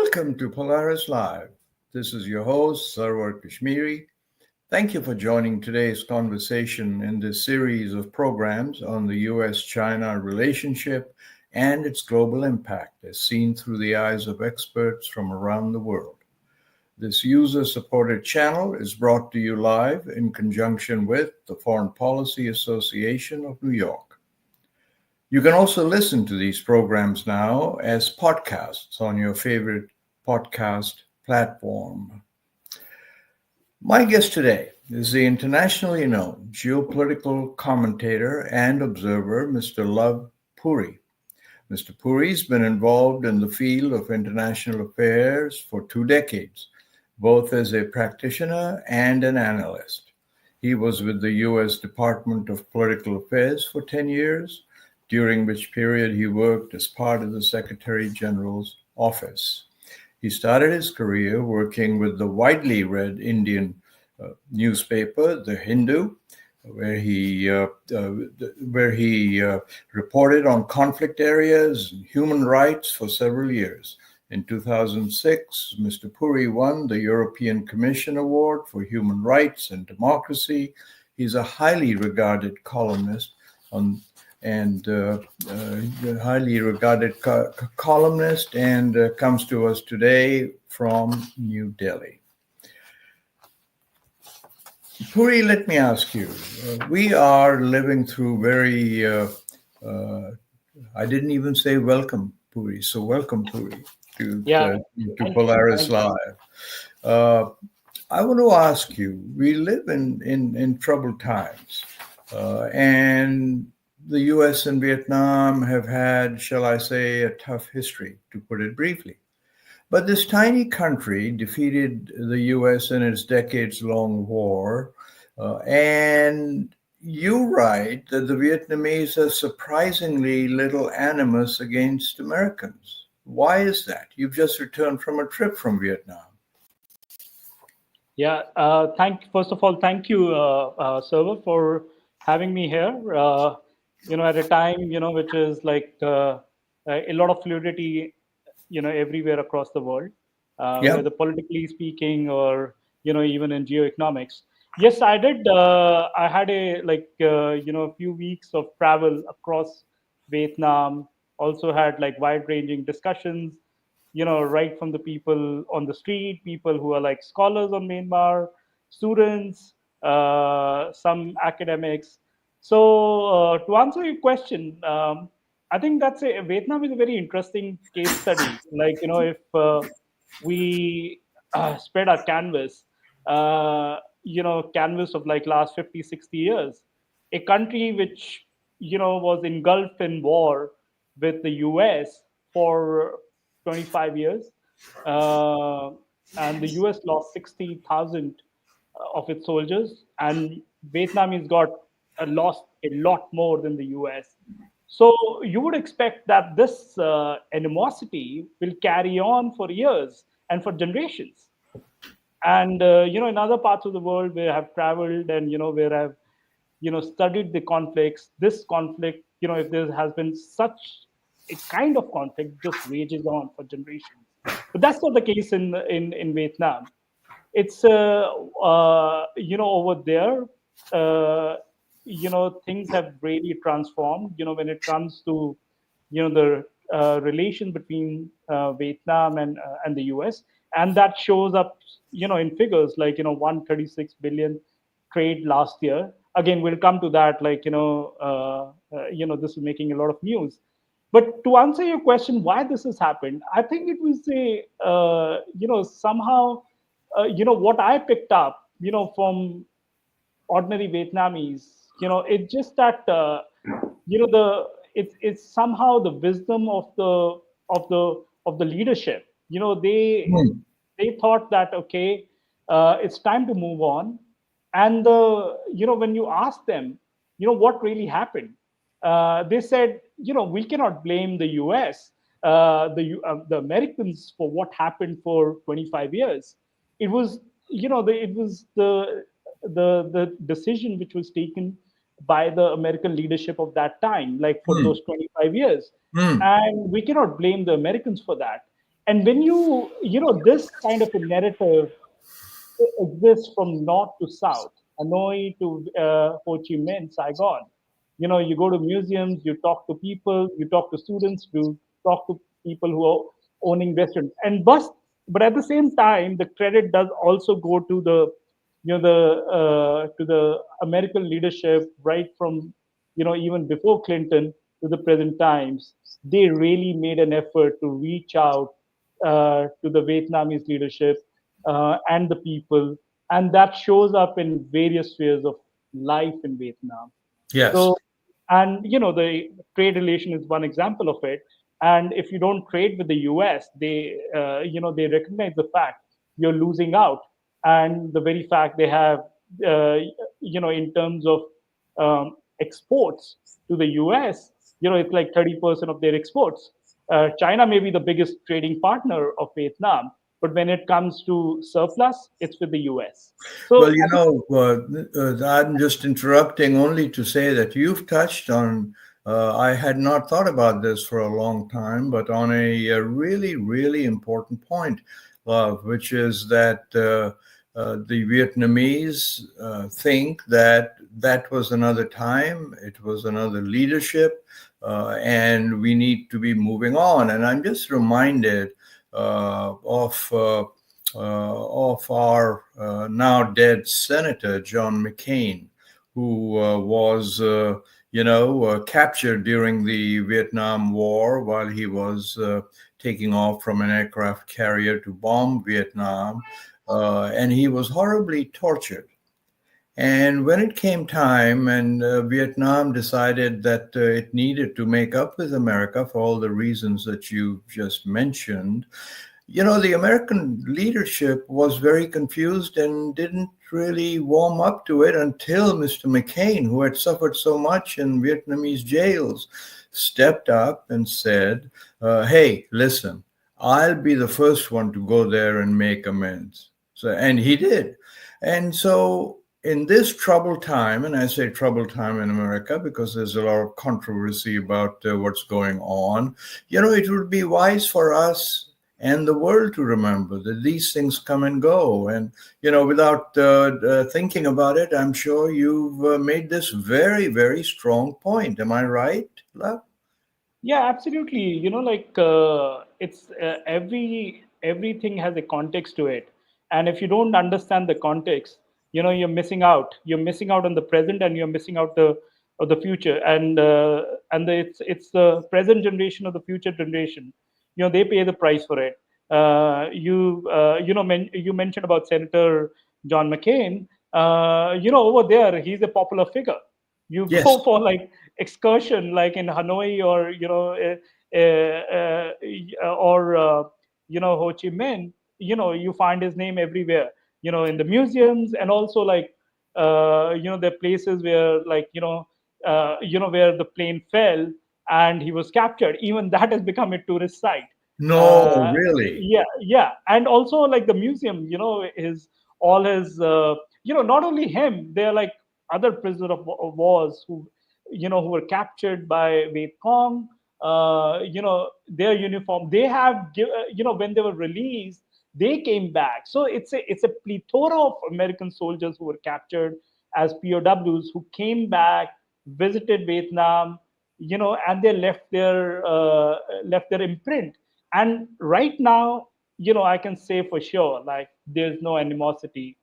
Welcome to Polaris Live. This is your host, Sarwar Kashmiri. Thank you for joining today's conversation in this series of programs on the US-China relationship and its global impact as seen through the eyes of experts from around the world. This user-supported channel is brought to you live in conjunction with the Foreign Policy Association of New York. You can also listen to these programs now as podcasts on your favorite podcast platform. My guest today is the internationally known geopolitical commentator and observer, Mr. Love Puri. Mr. Puri's been involved in the field of international affairs for 2 decades, both as a practitioner and an analyst. He was with the U.S. Department of Political Affairs for 10 years, during which period he worked as part of the Secretary General's office. He started his career working with the widely read Indian newspaper, The Hindu, where he reported on conflict areas and human rights for several years. In 2006, Mr. Puri won the European Commission Award for Human Rights and Democracy. He's a highly regarded columnist and comes to us today from New Delhi. Puri, let me ask you, we are living through very, I didn't even say welcome, Puri, so welcome, Puri, to Polaris Live. I want to ask you, we live in troubled times, and the U.S. and Vietnam have had, shall I say, a tough history, to put it briefly. But this tiny country defeated the U.S. in its decades-long war, and you write that the Vietnamese have surprisingly little animus against Americans. Why is that? You've just returned from a trip from Vietnam. Yeah, first of all, thank you, Server, for having me here. At a time, which is like a lot of fluidity, everywhere across the world, whether politically speaking or, even in geoeconomics. Yes, I did. I had a few weeks of travel across Vietnam, also had like wide-ranging discussions, right from the people on the street, people who are like scholars on Myanmar, students, some academics. So to answer your question, I think Vietnam is a very interesting case study. Like, if we spread our canvas, canvas of like last 50, 60 years, a country which, was engulfed in war with the US for 25 years. And the US lost 60,000 of its soldiers, and Vietnam has lost a lot more than the US. So you would expect that this animosity will carry on for years and for generations. And, in other parts of the world where I have traveled and, where I've, studied the conflicts, this conflict, if there has been such a kind of conflict, just rages on for generations. But that's not the case in Vietnam. It's, over there, things have really transformed, when it comes to, the relation between Vietnam and the US. And that shows up, in figures like, 136 billion trade last year. Again, we'll come to that, like, this is making a lot of news. But to answer your question, why this has happened, I think it was somehow, what I picked up, from ordinary Vietnamese, it's just that, it's somehow the wisdom of the leadership. They thought that, okay, it's time to move on. And when you ask them, what really happened, they said, we cannot blame the US, the Americans for what happened for 25 years. It was, the decision which was taken by the American leadership of that time, like for those 25 years. And we cannot blame the Americans for that. And when this kind of a narrative exists from north to south, Hanoi to Ho Chi Minh, Saigon. You go to museums, you talk to people, you talk to students, you talk to people who are owning restaurants, but at the same time, the credit does also go to the to the American leadership, right from even before Clinton to the present times. They really made an effort to reach out to the Vietnamese leadership and the people, and that shows up in various spheres of life in Vietnam. Yes. So, and the trade relation is one example of it. And if you don't trade with the U.S., they recognize the fact you're losing out, and the very fact they have, in terms of exports to the U.S., it's like 30% of their exports. China may be the biggest trading partner of Vietnam, but when it comes to surplus, it's with the US. Well, So I'm just interrupting only to say that you've touched on, I had not thought about this for a long time, but on a really, really important point, which is that the Vietnamese think that that was another time, it was another leadership, and we need to be moving on. And I'm just reminded of our now dead Senator John McCain, who was, captured during the Vietnam War while he was taking off from an aircraft carrier to bomb Vietnam, and he was horribly tortured. And when it came time and Vietnam decided that it needed to make up with America for all the reasons that you just mentioned, the American leadership was very confused and didn't really warm up to it until Mr. McCain, who had suffered so much in Vietnamese jails, stepped up and said, hey, listen, I'll be the first one to go there and make amends. And he did. And so in this troubled time, and I say troubled time in America because there's a lot of controversy about what's going on, it would be wise for us and the world to remember that these things come and go. And, without thinking about it, I'm sure you've made this very, very strong point. Am I right, Love? yeah, absolutely. It's everything has a context to it, and if you don't understand the context, you're missing out. You're missing out on the present, and you're missing out the future. It's the present generation or the future generation. They pay the price for it. You mentioned about Senator John McCain. Over there, he's a popular figure. You Yes. go for like excursion, like in Hanoi or Ho Chi Minh. You find his name everywhere. In the museums, and also like the places where where the plane fell and he was captured. Even that has become a tourist site. No, really? Yeah, and also like the museum, his all his not only him, they're like other prisoners of wars who were captured by Viet Cong. Their uniform, they have when they were released, they came back. So it's a plethora of American soldiers who were captured as POWs who came back, visited Vietnam, and they left their imprint. And right now, I can say for sure, like there's no animosity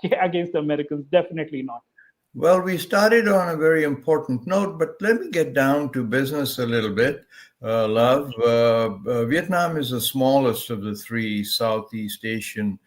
against the Americans. Definitely not. Well, we started on a very important note, but let me get down to business a little bit. Love, Vietnam is the smallest of the three Southeast Asian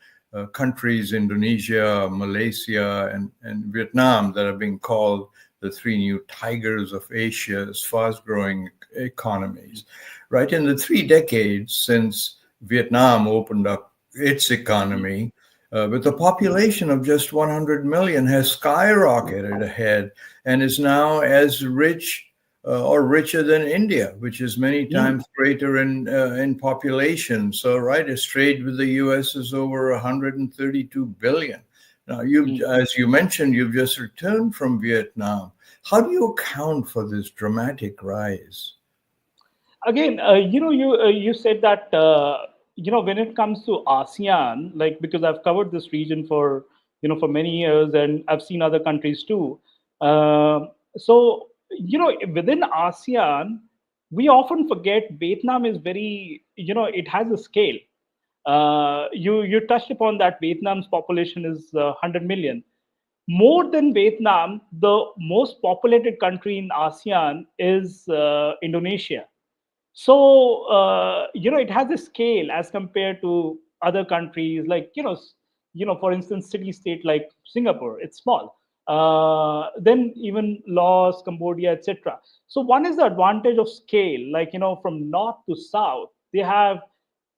countries, Indonesia, Malaysia, and Vietnam, that are being called the three new tigers of Asia's fast-growing economies. Right? In the 3 decades since Vietnam opened up its economy, with a population of just 100 million, has skyrocketed ahead and is now as rich or richer than India, which is many times greater in population. So, right, its trade with the U.S. is over 132 billion. Now, as you mentioned, you've just returned from Vietnam. How do you account for this dramatic rise? Again, you said that when it comes to ASEAN, like, because I've covered this region for, for many years, and I've seen other countries too. So, within ASEAN, we often forget Vietnam is very, it has a scale. You touched upon that Vietnam's population is 100 million. More than Vietnam, the most populated country in ASEAN is Indonesia. So it has a scale as compared to other countries, like, for instance, city state like Singapore. It's small. Then even Laos, Cambodia, etc. So one is the advantage of scale, like, from north to south they have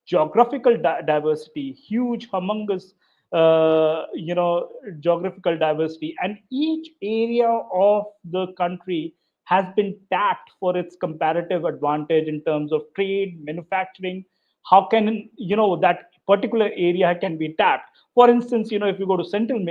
geographical diversity, huge, humongous, geographical diversity, and each area of the country has been tapped for its comparative advantage in terms of trade, manufacturing. How can that particular area can be tapped? For instance, if you go to central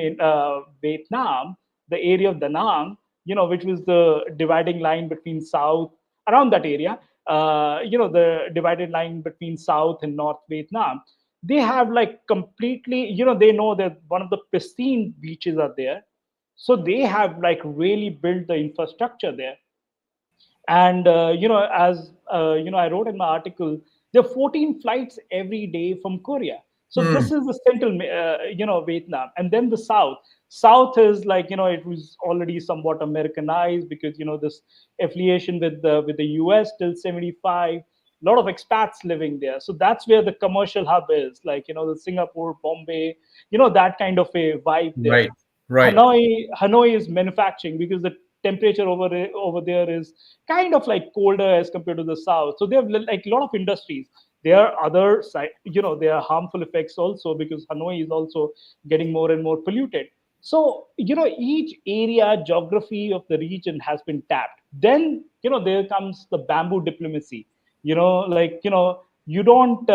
Vietnam, the area of Da Nang, which was the dividing line between south, around that area, the divided line between South and North Vietnam. They have like completely, they know that one of the pristine beaches are there. So they have like really built the infrastructure there. And as I wrote in my article, there are 14 flights every day from Korea. So this is the central Vietnam. And then the south is like, it was already somewhat Americanized, because this affiliation with the US till 75, a lot of expats living there. So that's where the commercial hub is, like, the Singapore, Bombay, that kind of a vibe there. Right, right. Hanoi is manufacturing, because the temperature over there is kind of like colder as compared to the south. So they have like a lot of industries. There are other side, there are harmful effects also, because Hanoi is also getting more and more polluted. So each area geography of the region has been tapped. Then there comes the bamboo diplomacy. Like, you don't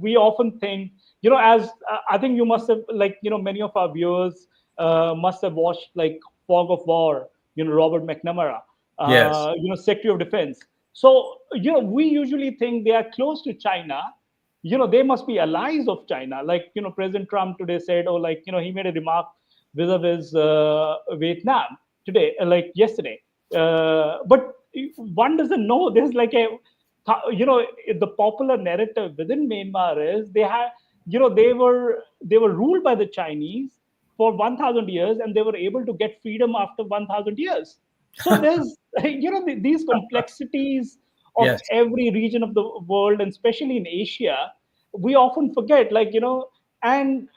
we often think, as I think you must have, like, many of our viewers must have watched like Fog of War, Robert McNamara, Yes. Secretary of Defense. So we usually think they are close to China. They must be allies of China. Like, President Trump today said, oh, like, he made a remark vis-a-vis Vietnam today, like yesterday. But one doesn't know. There's like the popular narrative within Myanmar is they were ruled by the Chinese for 1,000 years, and they were able to get freedom after 1,000 years. So there's these complexities of Yes. every region of the world, and especially in Asia, we often forget, like, and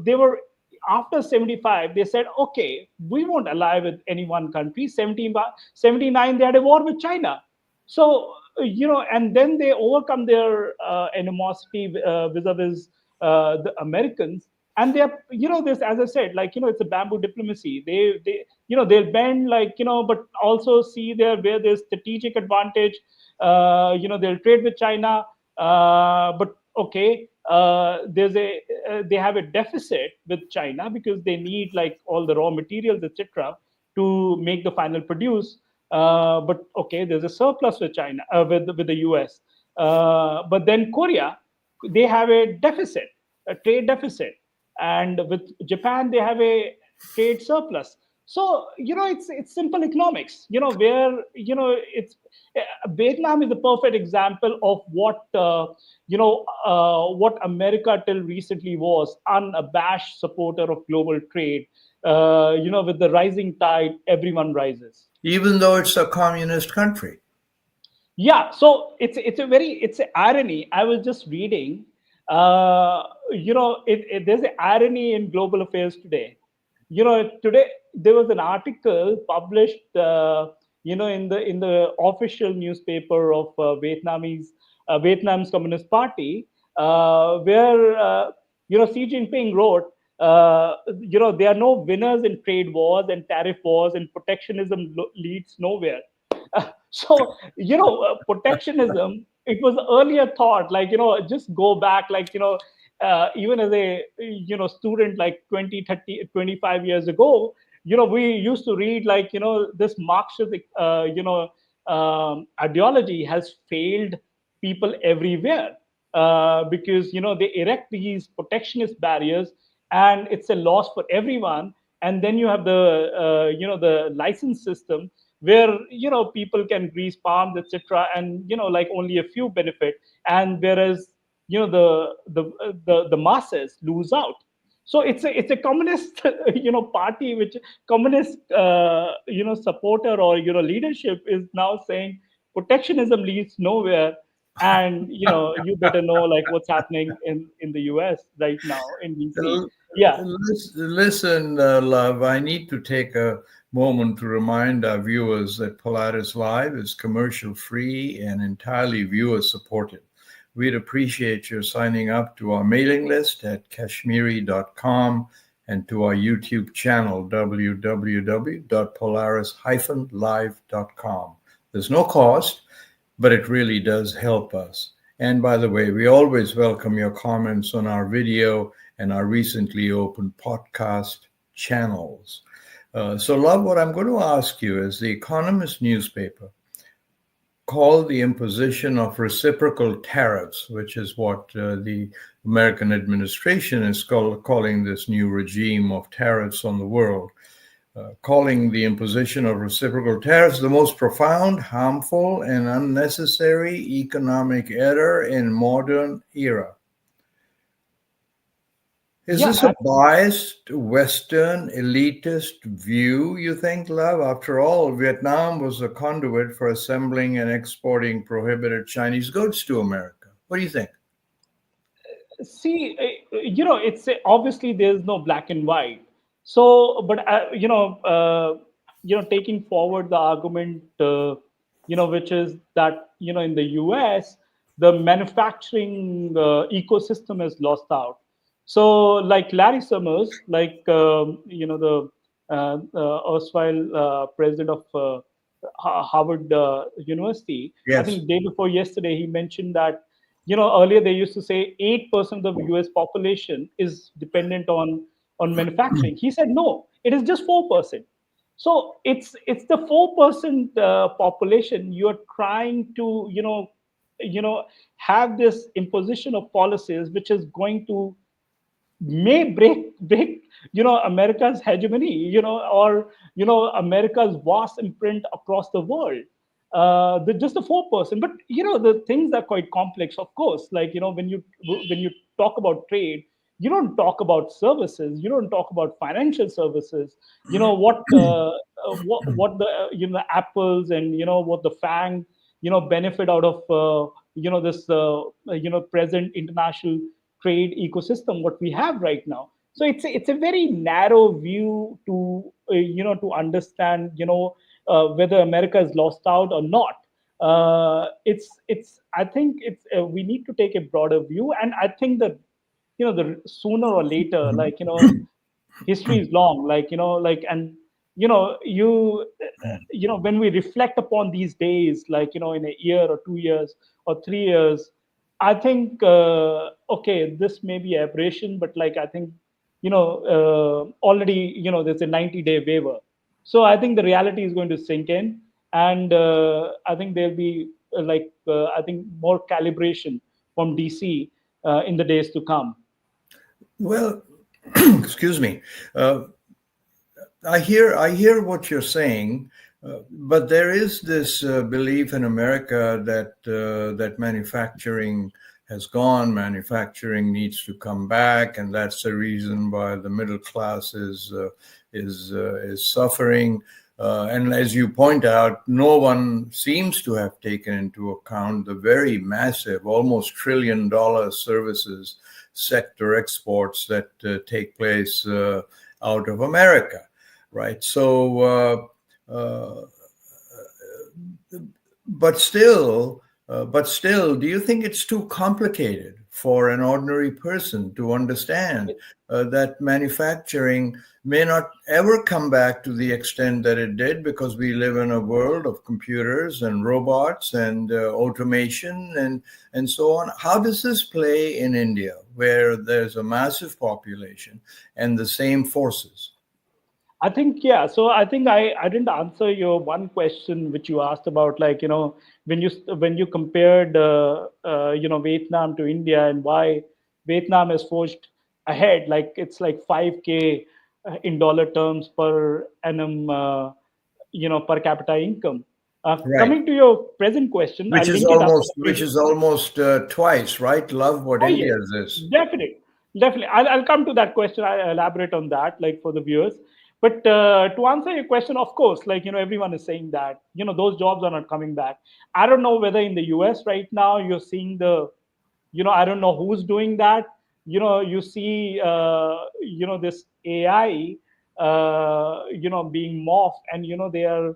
they were, after 75 they said, okay, we won't ally with any one country. 79 they had a war with China. So and then they overcome their animosity vis-a-vis the Americans. And they're, this, as I said, like, it's a bamboo diplomacy. They'll bend, like, but also see there where there's strategic advantage. They'll trade with China, but okay, they have a deficit with China, because they need like all the raw materials, etc., to make the final produce. But okay, there's a surplus with China, with the US. But then Korea, they have a deficit, a trade deficit, and with Japan they have a trade surplus. So it's simple economics. Where it's Vietnam is the perfect example of what America till recently was, unabashed supporter of global trade. With the rising tide, everyone rises. Even though it's a communist country. Yeah, so it's an irony. I was just reading. There's an irony in global affairs today. Today there was an article published, in the official newspaper of Vietnam's Communist Party, where Xi Jinping wrote, there are no winners in trade wars and tariff wars, and protectionism leads nowhere. So protectionism, it was earlier thought, like, just go back, like, even as a student, like 20, 30, 25 years ago, we used to read, like, this Marxist ideology has failed people everywhere, because they erect these protectionist barriers, and it's a loss for everyone. And then you have the license system where people can grease palms, etc., and like only a few benefit, and whereas the masses lose out. So it's a communist party, which communist supporter or leadership is now saying protectionism leads nowhere. And you better know like what's happening in the US right now in DC. Yeah. Listen, love, I need to take a moment to remind our viewers that Polaris Live is commercial free and entirely viewer supported. We'd appreciate your signing up to our mailing list at kashmiri.com and to our YouTube channel, www.polaris-live.com. There's no cost, but it really does help us. And by the way, we always welcome your comments on our video and our recently opened podcast channels. So, love, what I'm going to ask you is, The Economist newspaper called the imposition of reciprocal tariffs, which is what the American administration is calling this new regime of tariffs on the world, calling the imposition of reciprocal tariffs the most profound, harmful, and unnecessary economic error in modern era. Is this a biased, Western, elitist view, you think, love? After all, Vietnam was a conduit for assembling and exporting prohibited Chinese goods to America. What do you think? See, it's obviously there's no black and white. So, but taking forward the argument, which is that in the U.S. the manufacturing ecosystem is lost out. So, like Larry Summers, like the erstwhile president of Harvard University, Yes. I think day before yesterday he mentioned that earlier they used to say 8% of the US population is dependent on manufacturing. He said no, it is just 4%. So it's the 4% population you are trying to have this imposition of policies which is going to may break America's hegemony, or America's vast imprint across the world. Just the 4%, but the things are quite complex, of course. Like when you talk about trade, you don't talk about services, you don't talk about financial services. What the apples and what the fang benefit out of this present international trade ecosystem what we have right now. So it's a very narrow view to to understand whether America is lost out or not. It's I think it's we need to take a broader view, and I think that the sooner or later, like history is long, like and when we reflect upon these days, like in a year or 2 years or 3 years, I think okay, this may be aberration, but like I think already there's a 90-day waiver. So I think the reality is going to sink in, and I think there'll be I think more calibration from DC in the days to come. Well, excuse me. I hear what you're saying, but there is this belief in America that manufacturing has gone, manufacturing needs to come back, and that's the reason why the middle class is suffering. And as you point out, no one seems to have taken into account the very massive, almost $1 trillion services sector exports that take place out of America, right? So, but still, do you think it's too complicated for an ordinary person to understand that manufacturing may not ever come back to the extent that it did, because we live in a world of computers and robots and automation and so on? How does this play in India, where there's a massive population and the same forces? I think, yeah. So I think I didn't answer your one question which you asked about, like, when you compared Vietnam to India, and why Vietnam has forged ahead, like it's like 5K in dollar terms per annum, per capita income. Right. Coming to your present question, I'll Which is link it up. almost twice, right? Love what Oh yes, India's is. definitely, definitely. I'll come to that question. I'll elaborate on that, like for the viewers. But to answer your question, of course, like everyone is saying that those jobs are not coming back. I don't know whether in the U.S. right now you're seeing I don't know who's doing that. You see this AI being morphed, and they are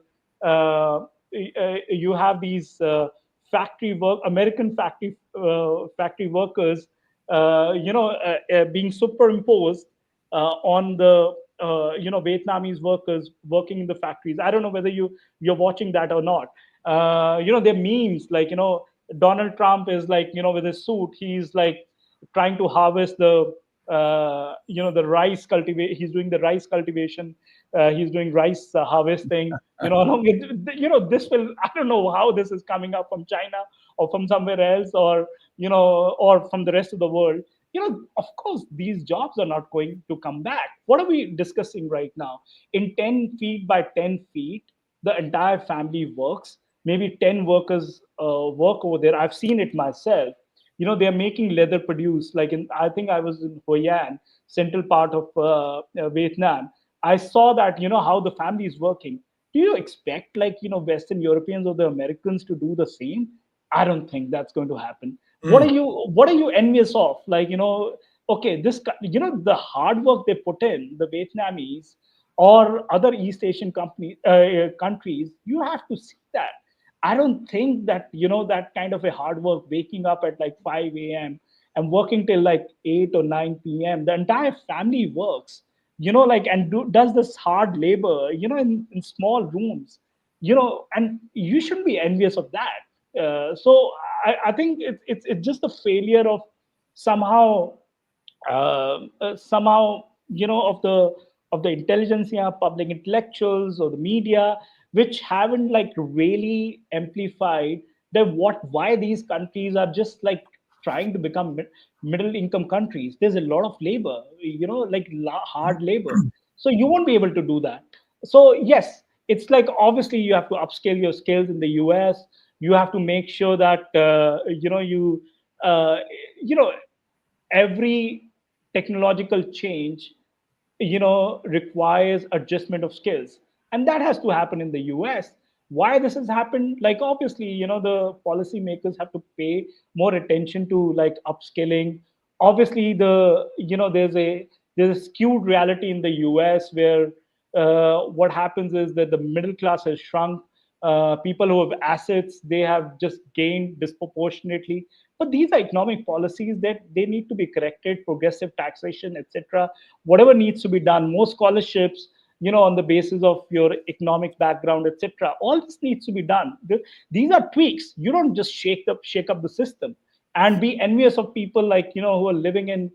you have these American factory workers being superimposed on the Vietnamese workers working in the factories. I don't know whether you're watching that or not. There are memes like Donald Trump is like with his suit, he's like trying to harvest the rice cultivate. He's doing the rice cultivation. He's doing rice harvesting. Along with this will, I don't know how this is coming up from China or from somewhere else, or or from the rest of the world. Of course, these jobs are not going to come back. What are we discussing right now? In 10 feet by 10 feet, the entire family works. Maybe 10 workers work over there. I've seen it myself. They're making leather produce. Like I think I was in Hoi An, central part of Vietnam. I saw that, how the family is working. Do you expect like, Western Europeans or the Americans to do the same? I don't think that's going to happen. Mm. What are you envious of? Like, okay, the hard work they put in, the Vietnamese or other East Asian countries, you have to see that. I don't think that that kind of a hard work, waking up at like 5 a.m. and working till like 8 or 9 p.m. The entire family works, like, and does this hard labor, in small rooms, and you shouldn't be envious of that. So I think it's just a failure of somehow somehow of the intelligentsia, public intellectuals, or the media, which haven't like really amplified that why these countries are just like trying to become middle income countries. There's a lot of labor, like hard labor, so you won't be able to do that. So yes, it's like obviously you have to upscale your skills in the US. You have to make sure that uh, you know every technological change requires adjustment of skills, and that has to happen in the US. Why this has happened, like obviously the policymakers have to pay more attention to like upskilling. Obviously there's a skewed reality in the US where what happens is that the middle class has shrunk. People who have assets, they have just gained disproportionately. But these are economic policies that they need to be corrected. Progressive taxation, etc. Whatever needs to be done. More scholarships, on the basis of your economic background, etc. All this needs to be done. These are tweaks. You don't just shake up the system and be envious of people like who are living in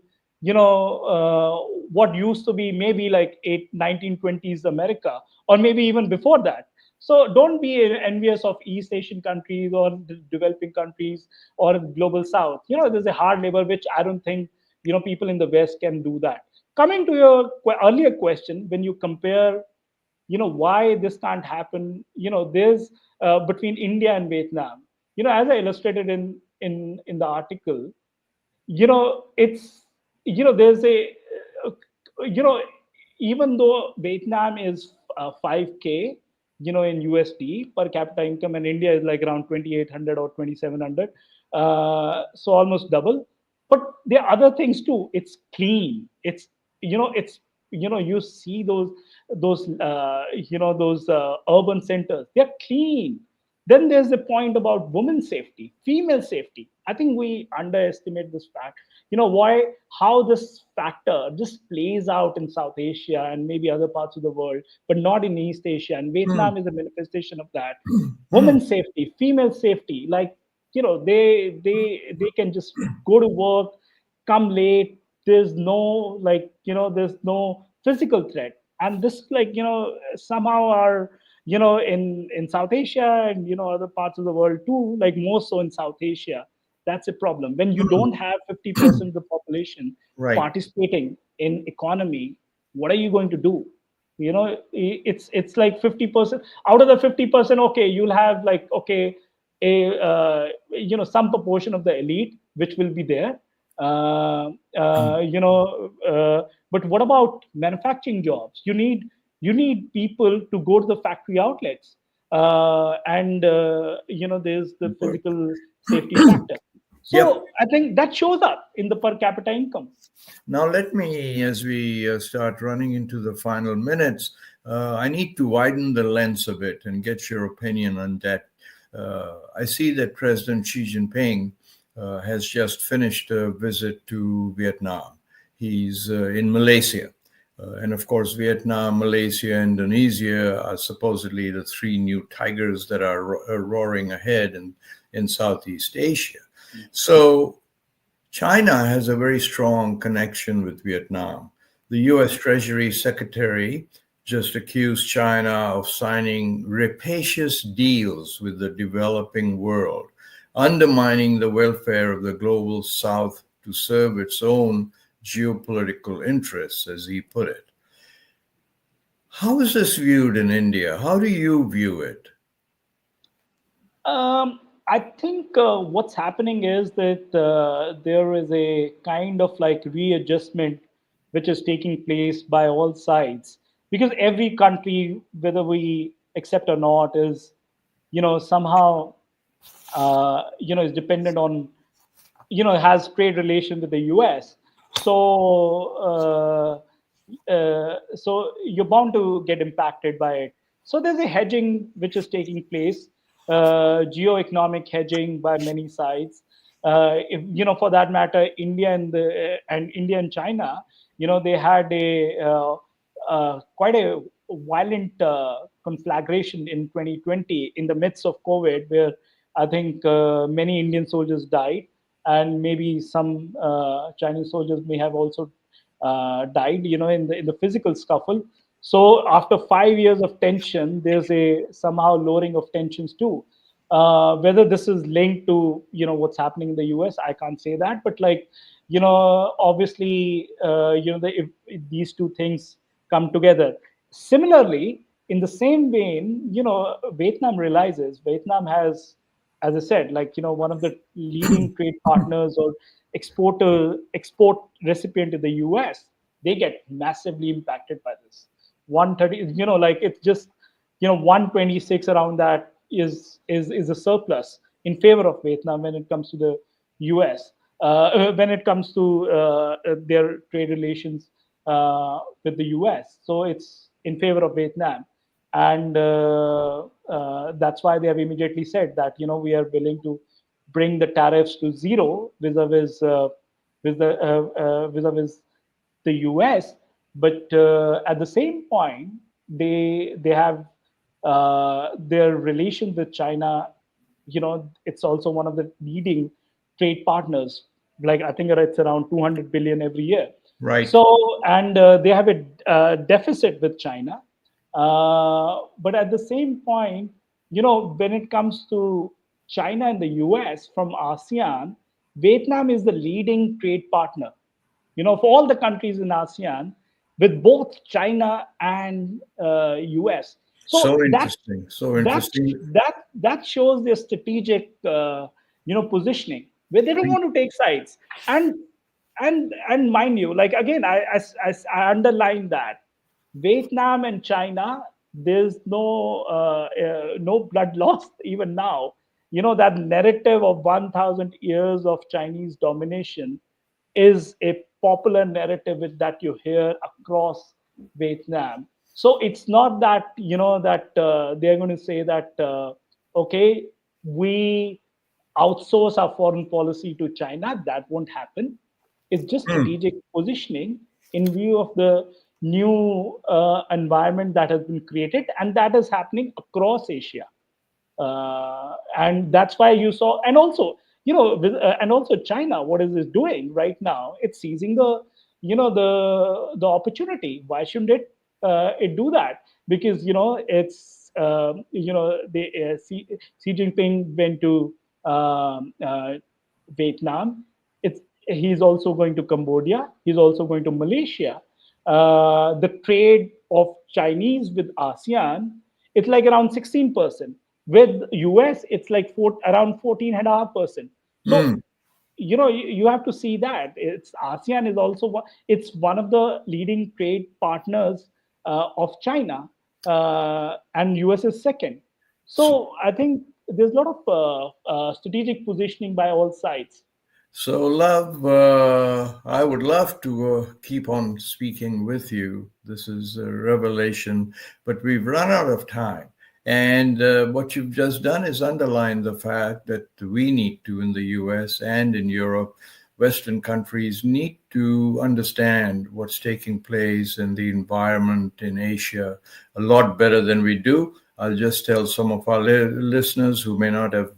what used to be maybe like 1920s America, or maybe even before that. So don't be envious of East Asian countries or developing countries or global South. There's a hard labor which I don't think people in the West can do that. Coming to your earlier question, when you compare, why this can't happen, there's between India and Vietnam. As I illustrated in the article, it's there's a you know even though Vietnam is 5K in USD per capita income, and India is like around 2800 or 2700, so almost double. But there are other things too. It's clean. It's you see those urban centers, they're clean. Then there's the point about women's safety, female safety. I think we underestimate this fact. Why, how this factor just plays out in South Asia and maybe other parts of the world, but not in East Asia. And Mm. Vietnam is a manifestation of that. Mm. Women's safety, female safety, like they can just go to work, come late. There's no, like there's no physical threat. And this, like, somehow are, in South Asia and, other parts of the world too, like more so in South Asia, that's a problem. When you don't have 50% of the population Right. participating in economy, what are you going to do? It's like 50%. Out of the 50%, okay, you'll have, like, okay, a some proportion of the elite which will be there. uh, uh, you know but what about manufacturing jobs? You need people to go to the factory outlets, and there's the physical safety factor. Yep. So I think that shows up in the per capita income. Now, let me, as we start running into the final minutes, I need to widen the lens a bit and get your opinion on that. I see that President Xi Jinping has just finished a visit to Vietnam. He's in Malaysia. And of course, Vietnam, Malaysia, Indonesia are supposedly the three new tigers that are roaring ahead in Southeast Asia. So China has a very strong connection with Vietnam. The US Treasury Secretary just accused China of signing rapacious deals with the developing world, undermining the welfare of the global South to serve its own geopolitical interests, as he put it. How is this viewed in India? How do you view it? I think what's happening is that there is a kind of like readjustment which is taking place by all sides, because every country, whether we accept or not, is, somehow, is dependent on, has trade relation with the US. So you're bound to get impacted by it. So there's a hedging which is taking place, geo-economic hedging by many sides. If, for that matter, India and China, they had a quite a violent conflagration in 2020 in the midst of COVID, where I think many Indian soldiers died, and maybe some Chinese soldiers may have also died, in the physical scuffle. So after 5 years of tension, there's a somehow lowering of tensions too. Whether this is linked to, what's happening in the US, I can't say that, but, like, obviously, if these two things come together. Similarly, in the same vein, Vietnam has, as I said, like, one of the leading trade partners or export recipient in the US. They get massively impacted by this. 130, like, it's just, 126 around that is a surplus in favor of Vietnam when it comes to the US. When it comes to their trade relations with the US. So it's in favor of Vietnam. And that's why they have immediately said that, we are willing to bring the tariffs to zero vis-a-vis vis-a-vis the US. But at the same point, they have their relation with China. It's also one of the leading trade partners. Like, I think it's around 200 billion every year. Right. So, and they have a deficit with China. But at the same point, when it comes to China and the US from ASEAN, Vietnam is the leading trade partner, for all the countries in ASEAN, with both China and US. So So interesting. So that interesting. that shows their strategic, positioning, where they don't want to take sides. And mind you, like, again, I underline that Vietnam and China, there's no blood lost even now. That narrative of 1,000 years of Chinese domination is a popular narrative that you hear across Vietnam. So it's not that, that they're going to say that, okay, we outsource our foreign policy to China. That won't happen. It's just strategic positioning in view of the new environment that has been created, and that is happening across Asia. And that's why you saw, and also, and also China, what is it doing right now? It's seizing the opportunity. Why shouldn't it? it do that? Because it's Xi Jinping went to Vietnam. He's also going to Cambodia. He's also going to Malaysia. The trade of Chinese with ASEAN, it's like around 16%. With US, it's like around 14.5%. So you have to see that it's ASEAN is also it's one of the leading trade partners of China, and US is second. So I think there's a lot of strategic positioning by all sides. So, love, I would love to keep on speaking with you. This is a revelation, but we've run out of time. And what you've just done is underline the fact that we need to, in the US and in Europe, Western countries need to understand what's taking place in the environment in Asia a lot better than we do. I'll just tell some of our listeners who may not have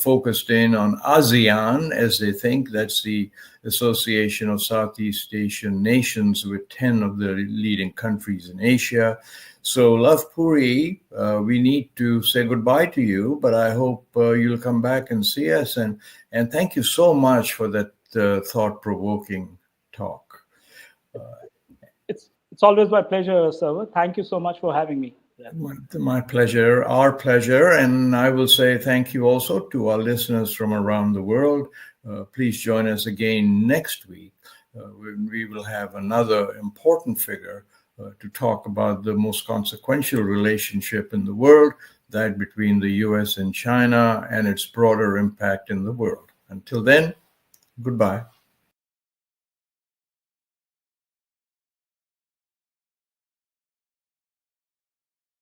focused in on ASEAN, as they think that's the Association of Southeast Asian Nations with 10 of the leading countries in Asia. So, Love Puri, we need to say goodbye to you, but I hope you'll come back and see us. And thank you so much for that thought-provoking talk. It's always my pleasure, sir. Thank you so much for having me. Yeah. My pleasure, our pleasure. And I will say thank you also to our listeners from around the world. Please join us again next week. We will have another important figure to talk about the most consequential relationship in the world, that between the US and China, and its broader impact in the world. Until then, goodbye.